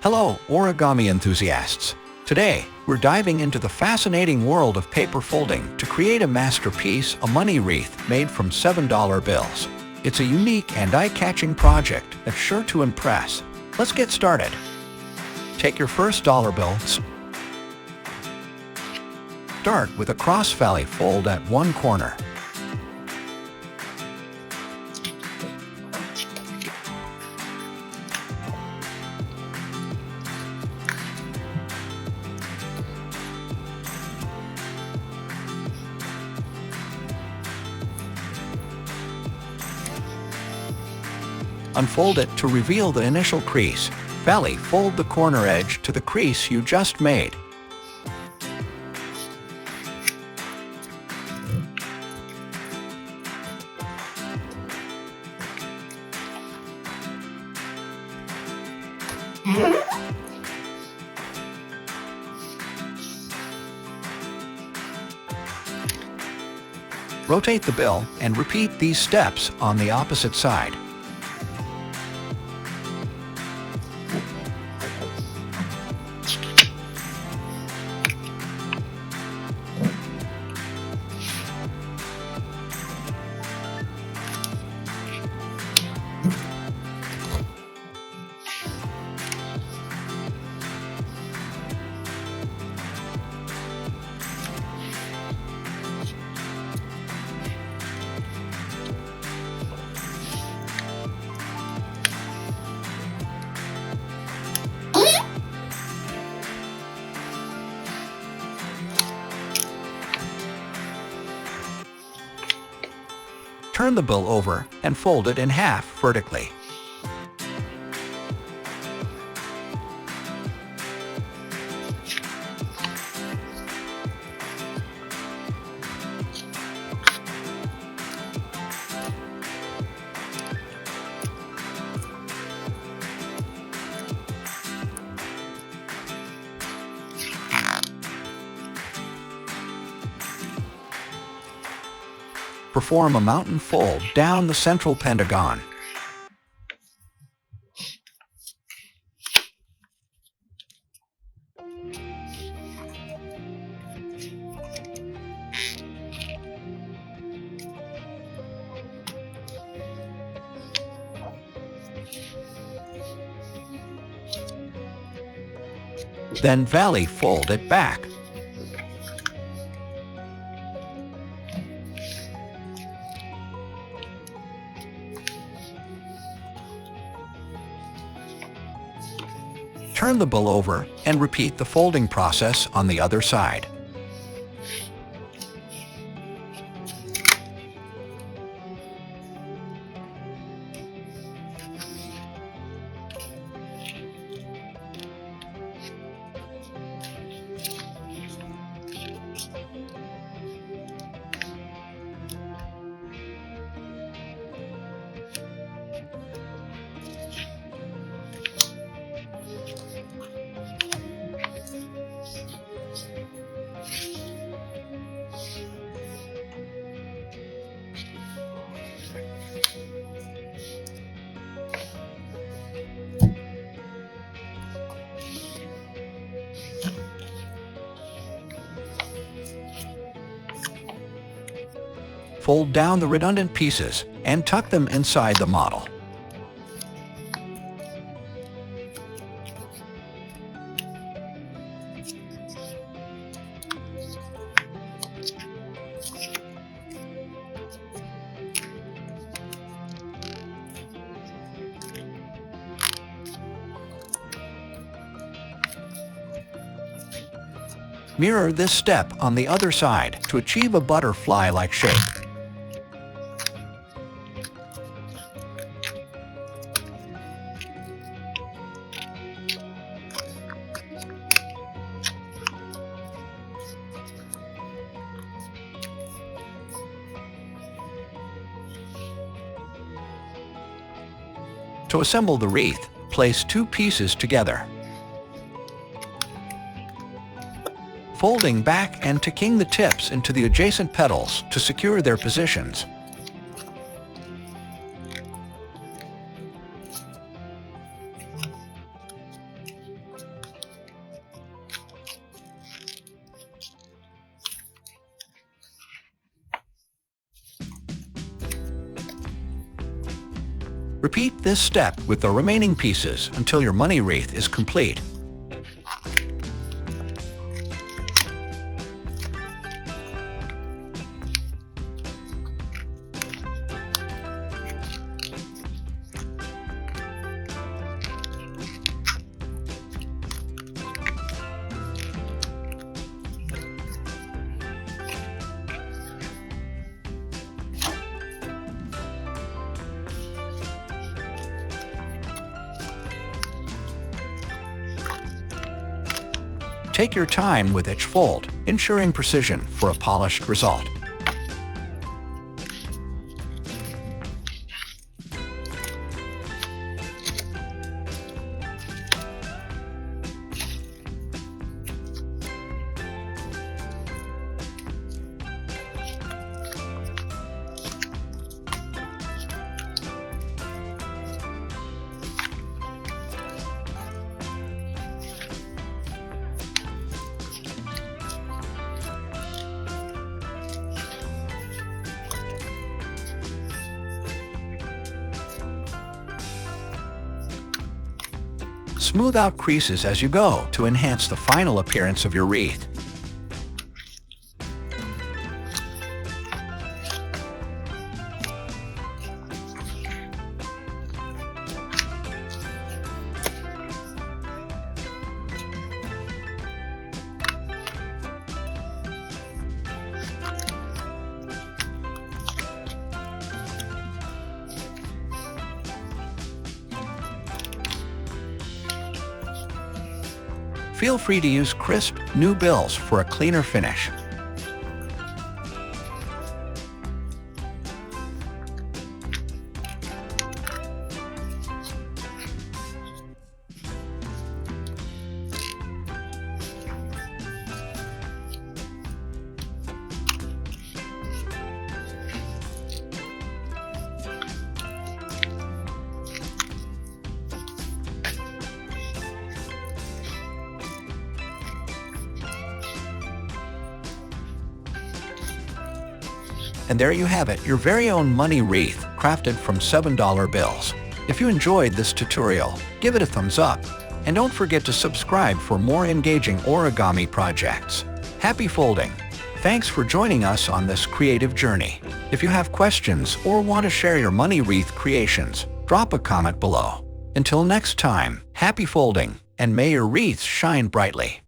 Hello, origami enthusiasts! Today, we're diving into the fascinating world of paper folding to create a masterpiece, a money wreath made from $7 bills. It's a unique and eye-catching project that's sure to impress. Let's get started. Take your first dollar bill. Start with a cross-valley fold at one corner. Unfold it to reveal the initial crease. Valley fold the corner edge to the crease you just made. Rotate the bill and repeat these steps on the opposite side. Turn the bill over and fold it in half vertically. Perform a mountain fold down the central pentagon. Then valley fold it back. Turn the bill over and repeat the folding process on the other side. Fold down the redundant pieces and tuck them inside the model. Mirror this step on the other side to achieve a butterfly-like shape. To assemble the wreath, place two pieces together. Folding back and tucking the tips into the adjacent petals to secure their positions. Repeat this step with the remaining pieces until your money wreath is complete. Take your time with each fold, ensuring precision for a polished result. Smooth out creases as you go to enhance the final appearance of your wreath. Feel free to use crisp, new bills for a cleaner finish. And there you have it, your very own money wreath, crafted from $7 bills. If you enjoyed this tutorial, give it a thumbs up. And don't forget to subscribe for more engaging origami projects. Happy folding! Thanks for joining us on this creative journey. If you have questions or want to share your money wreath creations, drop a comment below. Until next time, happy folding, and may your wreaths shine brightly.